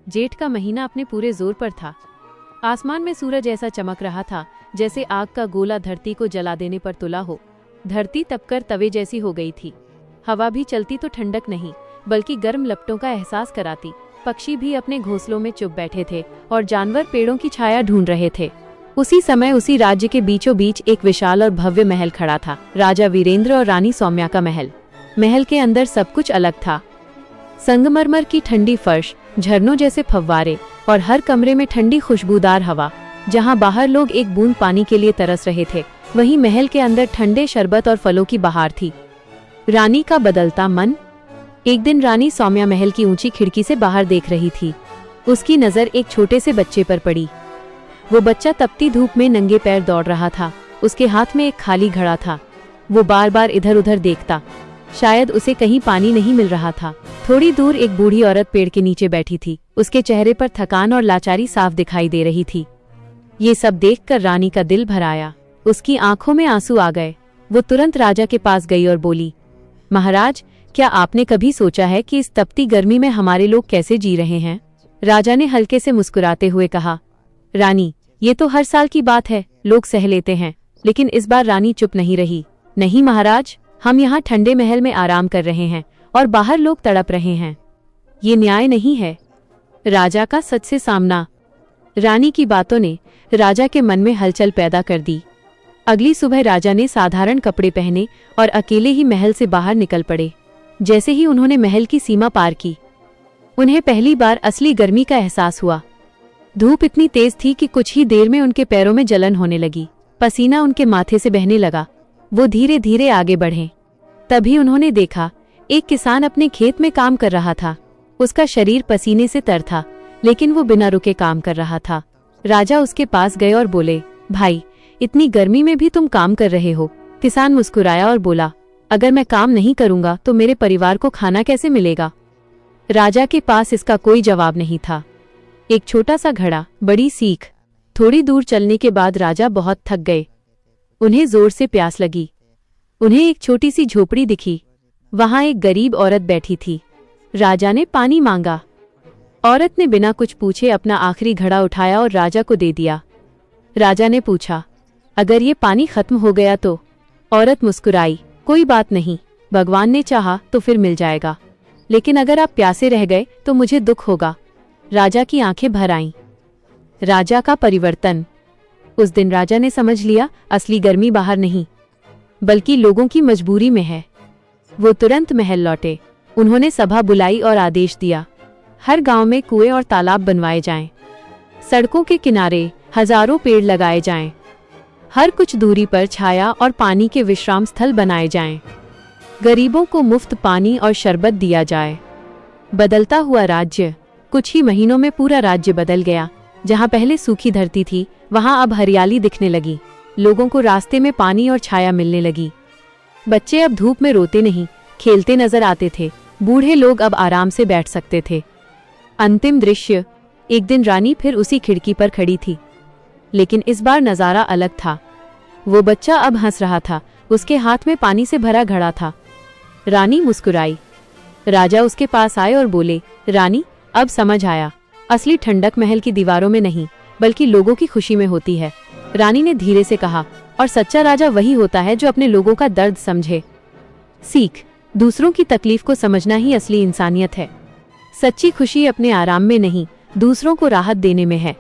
जेठ का महीना अपने पूरे जोर पर था। आसमान में सूरज ऐसा चमक रहा था जैसे आग का गोला धरती को जला देने पर तुला हो। धरती तपकर तवे जैसी हो गई थी। हवा भी चलती तो ठंडक नहीं बल्कि गर्म लपटों का एहसास कराती। पक्षी भी अपने घोंसलों में चुप बैठे थे और जानवर पेड़ों की छाया ढूंढ रहे थे। उसी समय उसी राज्य के बीचों बीच एक विशाल और भव्य महल खड़ा था। राजा वीरेंद्र और रानी सौम्या का महल। महल के अंदर सब कुछ अलग था। संगमरमर की ठंडी फर्श, झरनों जैसे फव्वारे और हर कमरे में ठंडी खुशबूदार हवा। जहां बाहर लोग एक बूंद पानी के लिए तरस रहे थे, वहीं महल के अंदर ठंडे शरबत और फलों की बहार थी। रानी का बदलता मन। एक दिन रानी सौम्या महल की ऊंची खिड़की से बाहर देख रही थी। उसकी नजर एक छोटे से बच्चे पर पड़ी। वो बच्चा तपती धूप में नंगे पैर दौड़ रहा था। उसके हाथ में एक खाली घड़ा था। वो बार बार इधर उधर देखता, शायद उसे कहीं पानी नहीं मिल रहा था। थोड़ी दूर एक बूढ़ी औरत पेड़ के नीचे बैठी थी। उसके चेहरे पर थकान और लाचारी साफ दिखाई दे रही थी। ये सब देखकर रानी का दिल भर आया। उसकी आंखों में आंसू आ गए। वो तुरंत राजा के पास गई और बोली, महाराज, क्या आपने कभी सोचा है कि इस तपती गर्मी में हमारे लोग कैसे जी रहे हैं? राजा ने हल्के से मुस्कुराते हुए कहा, रानी, ये तो हर साल की बात है, लोग सह लेते हैं। लेकिन इस बार रानी चुप नहीं रही। नहीं महाराज, हम यहाँ ठंडे महल में आराम कर रहे हैं और बाहर लोग तड़प रहे हैं। ये न्याय नहीं है। राजा का सच से सामना। रानी की बातों ने राजा के मन में हलचल पैदा कर दी। अगली सुबह राजा ने साधारण कपड़े पहने और अकेले ही महल से बाहर निकल पड़े। जैसे ही उन्होंने महल की सीमा पार की, उन्हें पहली बार असली गर्मी का एहसास हुआ। धूप इतनी तेज थी कि कुछ ही देर में उनके पैरों में जलन होने लगी। पसीना उनके माथे से बहने लगा। वो धीरे धीरे आगे बढ़े। तभी उन्होंने देखा, एक किसान अपने खेत में काम कर रहा था। उसका शरीर पसीने से तर था, लेकिन वो बिना रुके काम कर रहा था। राजा उसके पास गए और बोले, भाई, इतनी गर्मी में भी तुम काम कर रहे हो? किसान मुस्कुराया और बोला, अगर मैं काम नहीं करूंगा तो मेरे परिवार को खाना कैसे मिलेगा? राजा के पास इसका कोई जवाब नहीं था। एक छोटा सा घड़ा, बड़ी सीख। थोड़ी दूर चलने के बाद राजा बहुत थक गए। उन्हें जोर से प्यास लगी। उन्हें एक छोटी सी झोपड़ी दिखी। वहां एक गरीब औरत बैठी थी। राजा ने पानी मांगा। औरत ने बिना कुछ पूछे अपना आखिरी घड़ा उठाया और राजा को दे दिया। राजा ने पूछा, अगर ये पानी खत्म हो गया तो? औरत मुस्कुराई, कोई बात नहीं, भगवान ने चाहा तो फिर मिल जाएगा, लेकिन अगर आप प्यासे रह गए तो मुझे दुख होगा। राजा की आंखें भर आईं। राजा का परिवर्तन। उस दिन राजा ने समझ लिया, असली गर्मी बाहर नहीं बल्कि लोगों की मजबूरी में है। वो तुरंत महल लौटे। उन्होंने सभा बुलाई और आदेश दिया, हर गांव में कुएं और तालाब बनवाए जाएं। सड़कों के किनारे हजारों पेड़ लगाए जाएं। हर कुछ दूरी पर छाया और पानी के विश्राम स्थल बनाए जाएं। गरीबों को मुफ्त पानी और शरबत दिया जाए। बदलता हुआ राज्य। कुछ ही महीनों में पूरा राज्य बदल गया। जहां पहले सूखी धरती थी, वहां अब हरियाली दिखने लगी। लोगों को रास्ते में पानी और छाया मिलने लगी। बच्चे अब धूप में रोते नहीं, खेलते नजर आते थे। बूढ़े लोग अब आराम से बैठ सकते थे। अंतिम दृश्य। एक दिन रानी फिर उसी खिड़की पर खड़ी थी, लेकिन इस बार नजारा अलग था। वो बच्चा अब हंस रहा था। उसके हाथ में पानी से भरा घड़ा था। रानी मुस्कुराई। राजा उसके पास आए और बोले, रानी, अब समझ आया, असली ठंडक महल की दीवारों में नहीं बल्कि लोगों की खुशी में होती है। रानी ने धीरे से कहा, और सच्चा राजा वही होता है जो अपने लोगों का दर्द समझे। सीख। दूसरों की तकलीफ को समझना ही असली इंसानियत है। सच्ची खुशी अपने आराम में नहीं, दूसरों को राहत देने में है।